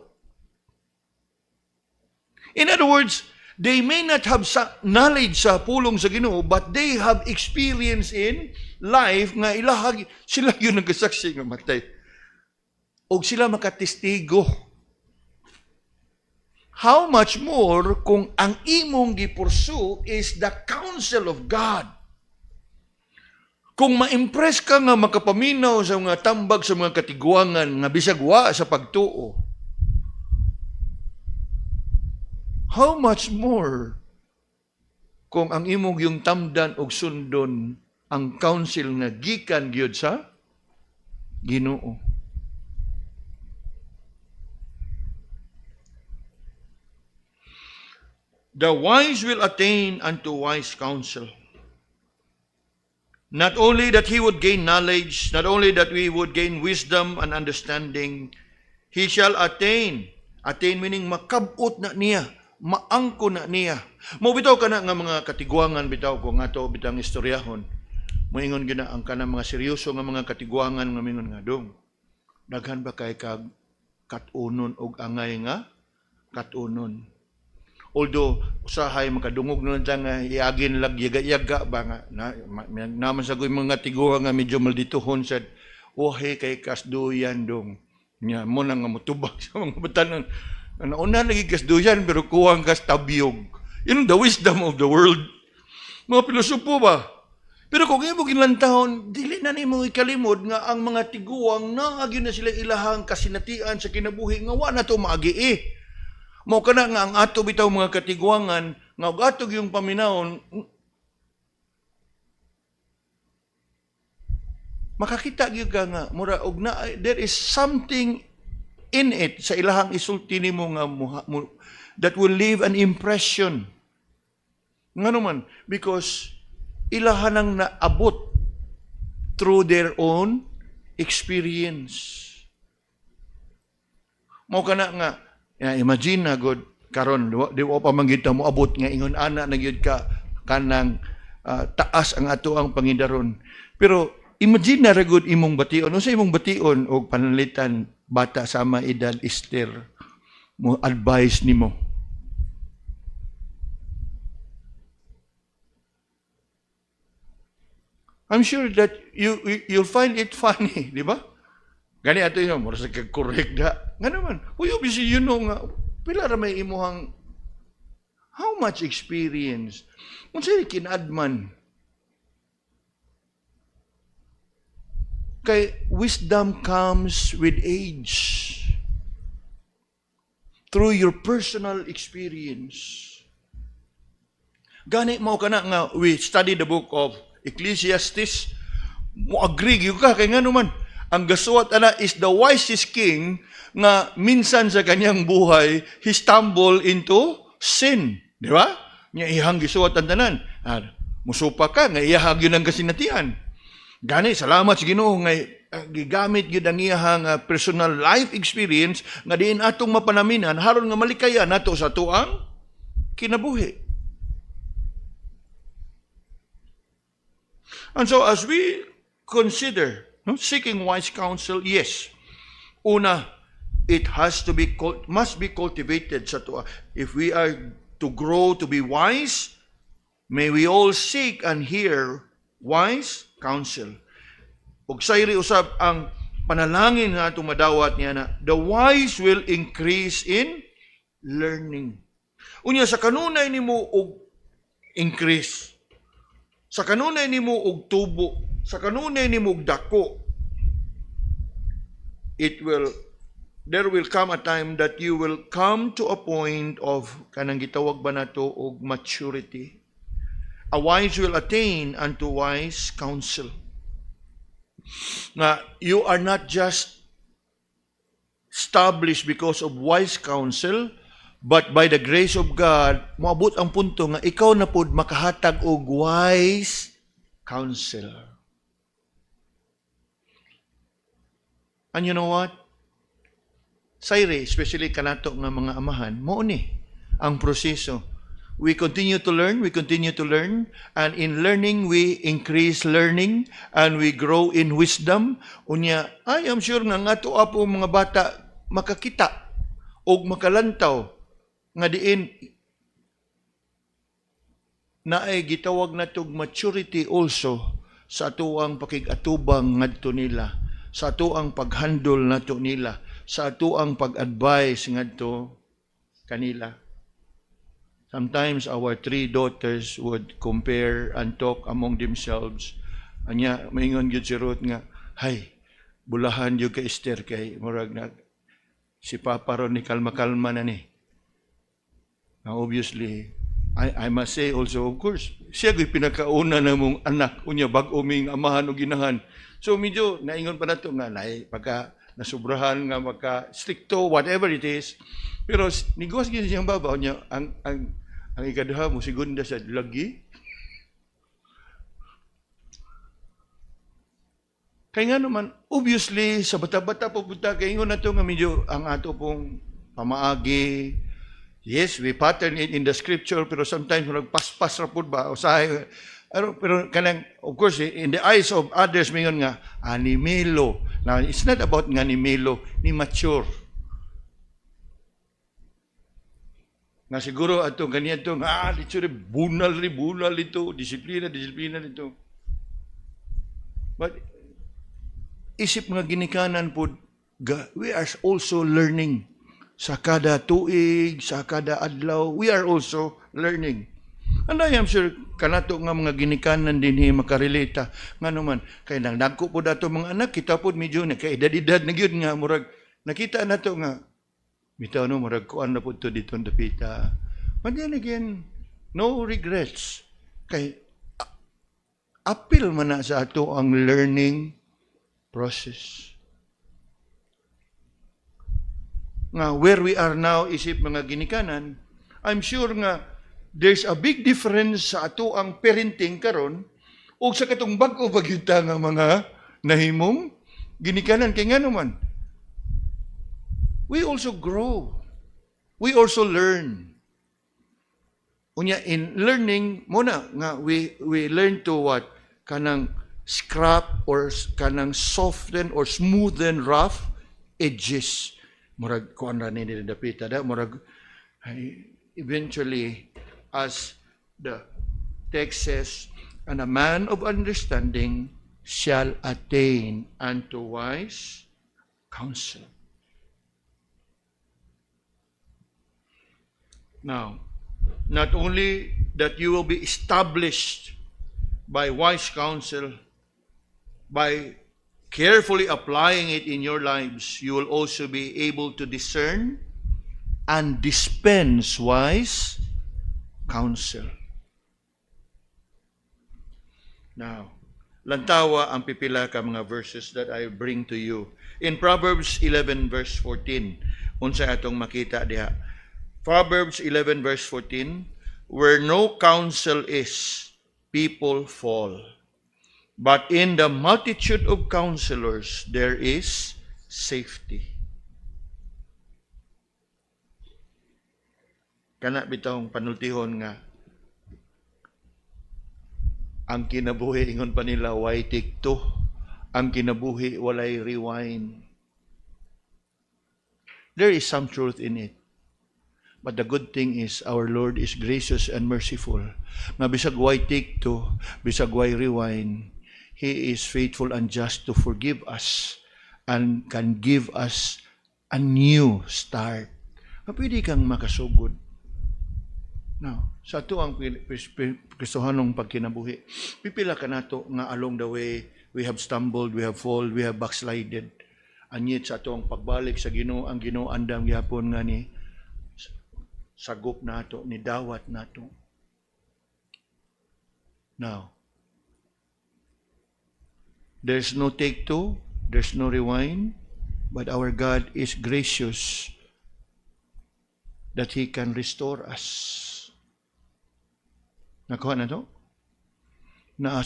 In other words, they may not have knowledge sa pulong sa Ginoo, but they have experience in life nga ilahag sila yun nagsaksi nga matay. O sila makatestigo. How much more kung ang imong gipursu is the counsel of God? Kung ma-impress ka nga makapaminaw sa mga tambag sa mga katiguangan nga bisag wa sa pagtuo, how much more kung ang imong yung tamdan og sundon ang counsel nga gikan gyud sa Ginoo? The wise will attain unto wise counsel. Not only that he would gain knowledge, not only that we would gain wisdom and understanding, he shall attain. Attain meaning makabot na niya, maangko na niya. Mo bitaw kana nga mga katiguangan bitaw ko nga to bitang istoryahon. Moingon gina ang kana mga seryoso nga mga katiguangan nga mingon nga dong. Daghan ba kay kag katunon og angay nga katunon. Although usahay makadungog na lang nga iagin lag yaga-yaga ba nga naman sa mga tiguan nga medyo maldituhon sa ohe kay kasduyan dong nya mo na nga mutubag sa mga batanon nauna lagi kasduyan pero kuwang kas tabyog. Yun the wisdom of the world. Mga pilosopo ba? Pero kung imo ginlantahon dili na nimo ikalimod nga ang mga tiguang naagi na sila ilahang kasinatian sa kinabuhi nga wa na to maagi. Mao kana nga ang ato bitaw mga katiguangan nga atog yung paminawon makakita gyud ka nga mura og na there is something in it sa ilahang isulti nimo nga that will leave an impression. Ngano man because ilahan ang naabot through their own experience. Mao kana nga imagine na god karon di wa pa manggita mo abot nga ingon ana na gyud ka kanang taas ang ato ang pangidaron. Pero imagine na ra gud imong bation, unsa imong bation og panalitan bata sama edad Esther mo advice nimo. I'm sure that you'll find it funny, di ba? Gani ato yun, mura sa kag-correct da. Nga naman, uy, obviously, you know nga, pila ra may imuhang, how much experience? Kung sa'yo kinadman, kay wisdom comes with age. Through your personal experience. Gani mo ka na nga, we study the book of Ecclesiastes, mo agree gyud ka, kay nga naman, ang gasuwat ana is the wisest king nga minsan sa kanyang buhay, he stumble into sin. Di ba? Nga ihang gisuwat ang tanan. Musupa ka, nga iyahag yun ang kasinatian. Gani, salamat sa Ginoo nga gigamit gyud ang iyahang personal life experience nga diin atong mapanaminan haron nga malikaya nato sa tuang kinabuhi. And so as we consider seeking wise counsel, yes. Una, it must be cultivated sa tuwa. If we are to grow to be wise, may we all seek and hear wise counsel. Ug sayri usab ang panalangin nga atong madawat niya na the wise will increase in learning. Unya sa kanunay nimo og increase. Sa kanunay nimo og tubo, sa kanunay nimo og dako, there will come a time that you will come to a point of kanang gitawag ba nato og maturity. A wise will attain unto wise counsel. Na you are not just established because of wise counsel, but by the grace of God, moabot ang punto nga ikaw na pod makahatag og wise counsel. And you know what? Sayre, especially kanato nga mga amahan, mo ni ang proseso. We continue to learn, and in learning, we increase learning, and we grow in wisdom. Unya, I am sure nga ato apo mga bata makakita o makalantaw nga diin na ay gitawag natog maturity also sa atuang pakigatubang ngadto nila, sa atuang paghandle nato nila, sa atuang pag-advise ngadto kanila. Sometimes our three daughters would compare and talk among themselves. Anya, maingon gyud si Ruth nga, hay, bulahan yung kay Esther kay murag na si Papa ron ni kalma-kalma na ni. Now obviously, I must say also, of course, siya ko'y pinakauna na mong anak, unya bag-o ming amahan o ginahan. So medyo naingon pa na ito nga, pagka nasubrahan nga maka-stricto, whatever it is. Pero nigwas gina siyang babaw niya, ang ikaduha mo, segunda sa lagi. Kaya nga naman, obviously, sa bata-bata po punta, kaya nga na ito nga medyo ang ato pong pamaagi. Yes, we pattern it in the scripture, pero sometimes nagpas-pas ra po ba? Pero kanang, of course, in the eyes of others, mayon nga, animelo. Now, it's not about nga animelo, ni mature. Nga siguro ato ganito nga dito bunal ito, disiplina ito. But isip nga ginikanan po, we are also learning sa kada tuig, sa kada adlaw, we are also learning. And I am sure kanato nga mga ginikanan din makarelata nga naman kay nang dagko po dato mga anak kita pod medyo na kay edad na gyud nga murag nakita nato nga bitaw no murag kuan na pud to dito dapita. But then again, no regrets. Kay apil man na sa ato ang learning process. Nga where we are now isip mga ginikanan, I'm sure nga there's a big difference sa ato ang parenting karon o sa katong bag-o bagyuta nga mga nahimong ginikanan kay nga naman. We also grow. We also learn. Unya in learning muna nga we learn to what kanang scrap or kanang soften or smoothen rough edges. Murag kuan ra ni dapita da murag eventually as the text says And a man of understanding shall attain unto wise counsel. Now, not only that you will be established by wise counsel, by carefully applying it in your lives, you will also be able to discern and dispense wise counsel. Now, lantawa ang pipila ka mga verses that I bring to you. In Proverbs 11 verse 14, unsa atong makita diha. Proverbs 11 verse 14, where no counsel is, people fall. But in the multitude of counselors, there is safety. Kana bitong panultihon nga, ang kinabuhi, ingon pa nila, why tikto? Ang kinabuhi, walay rewind. There is some truth in it. But the good thing is, our Lord is gracious and merciful. Nga bisag why tikto, bisag why rewind, He is faithful and just to forgive us and can give us a new start. Pwede kang makasugod. Now, sa ito ang Kristohanong pagkinabuhi. Pipila ka nato nga along the way, we have stumbled, we have fallen, we have backslided. Anyit sa ito ang pagbalik sa Ginoo, ang Ginoo andam gyapon nga ni sagop nato, ni dawat nato. Now, there's no take two, there's no rewind, but our God is gracious that He can restore us. Nakuha na to?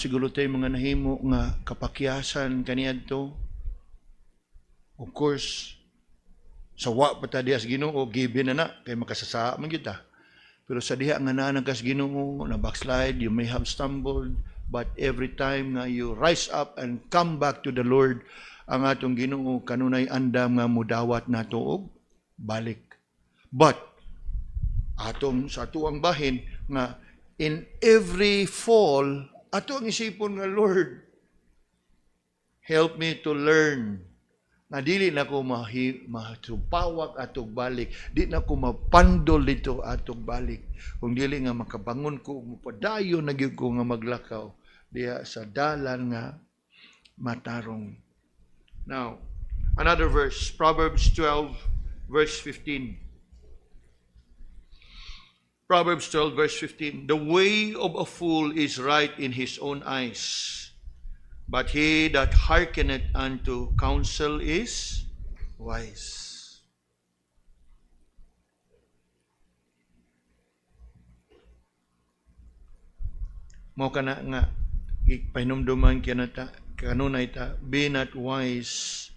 Siguro tayo mga nahimo nga kapakyasan kaniadto. Of course, sa wa pa ta diha sa Ginoo, given na kay makasasa man kita. Pero sa diha nga nanagas Ginoo, na backslide, you may have stumbled, but every time nga you rise up and come back to the Lord, ang atong Ginoo kanunay andam nga mudawat nato og balik. But atong sa atuang bahin nga in every fall, ato ang isipon nga, Lord, help me to learn na dili na ko matupawak atog balik, di na ko mapandol dito atog balik. Kung dili nga makabangon ko, mupadayo na gyud ko nga maglakaw diya sa dalan nga matarong. Now, another verse, Proverbs 12, verse 15. Proverbs 12 verse 15, the way of a fool is right in his own eyes, but he that hearkeneth unto counsel is wise. Mao kana nga ipahinumduman kanunay ta, be not wise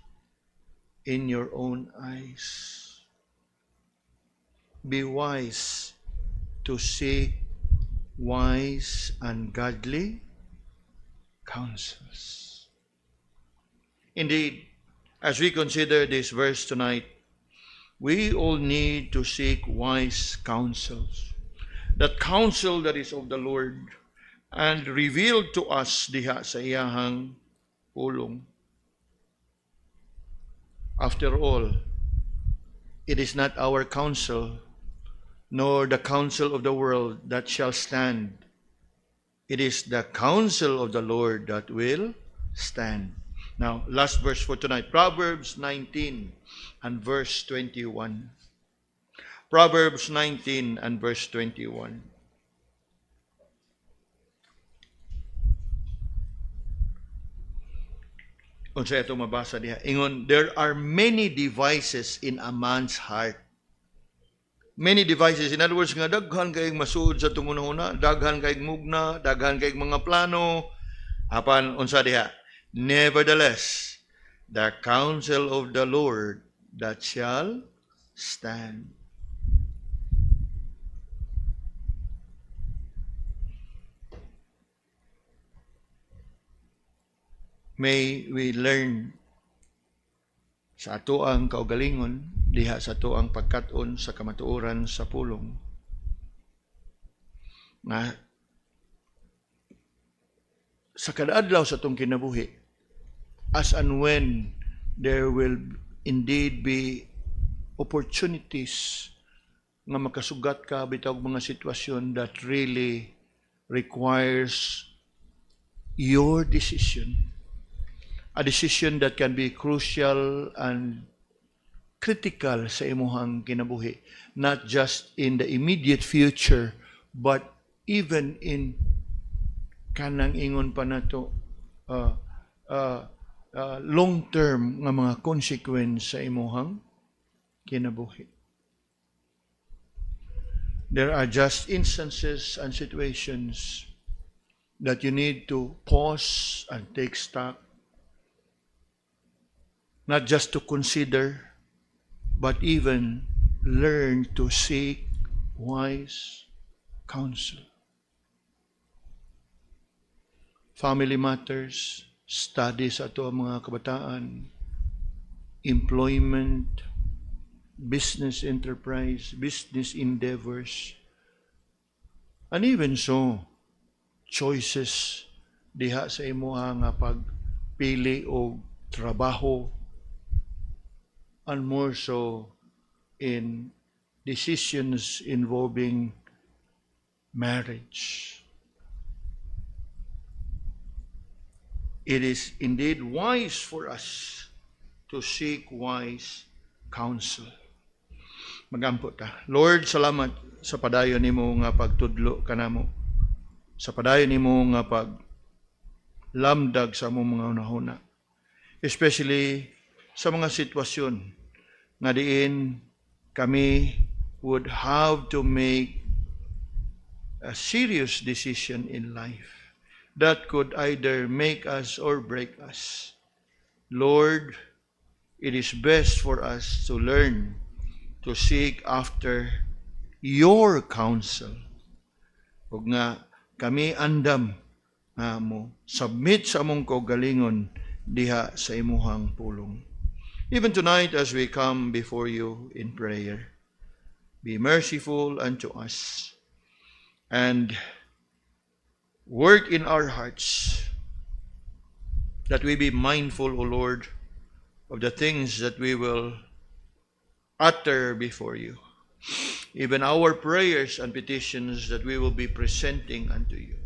in your own eyes. Be wise to seek wise and godly counsels. Indeed, as we consider this verse tonight, we all need to seek wise counsels. That counsel that is of the Lord and revealed to us diha sa iyahang pulong. After all, it is not our counsel nor the counsel of the world that shall stand. It is the counsel of the Lord that will stand. Now, last verse for tonight, Proverbs 19 and verse 21. Proverbs 19 and verse 21. Unsa ito mabasa diha? Ingon, there are many devices in a man's heart. Many devices. In other words, nga daghan kayong masuod sa tungunahuna, daghan kayong mugna, daghan kayong mga plano. Apan, unsa diha? Nevertheless, the counsel of the Lord that shall stand. May we learn sa ato ang kaugalingon, diha sa ato ang pagkat-on sa kamatuoran sa pulong, na sa kadaadlaw sa itong kinabuhi, as and when there will indeed be opportunities nga makasugat ka bitaw mga sitwasyon that really requires your decision. A decision that can be crucial and critical sa imuhang kinabuhi, not just in the immediate future, but even in kanang ingon pa nato long-term nga mga consequence sa imuhang kinabuhi. There are just instances and situations that you need to pause and take stock, not just to consider, but even learn to seek wise counsel. Family matters, studies ato ang mga kabataan, employment, business enterprise, business endeavors, and even so, choices diha sa imuha nga pagpili og trabaho, and more so in decisions involving marriage. It is indeed wise for us to seek wise counsel. Magampo ta. Lord, salamat sa padayon nimo nga pagtudlo kanamo. Sa padayon nimo nga paglamdag sa among mga unahuna. Especially sa mga sitwasyon nga diin kami would have to make a serious decision in life that could either make us or break us. Lord, it is best for us to learn to seek after your counsel. Ug nga kami andam nga mo submit sa among kaugalingon diha sa imuhang pulong. Even tonight as we come before you in prayer, be merciful unto us and work in our hearts that we be mindful, O Lord, of the things that we will utter before you. Even our prayers and petitions that we will be presenting unto you.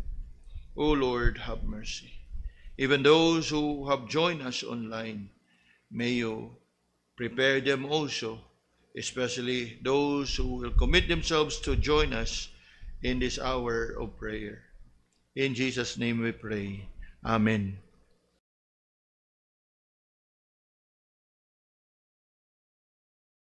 O Lord, have mercy. Even those who have joined us online, may you prepare them also, especially those who will commit themselves to join us in this hour of prayer. In Jesus' name we pray. Amen.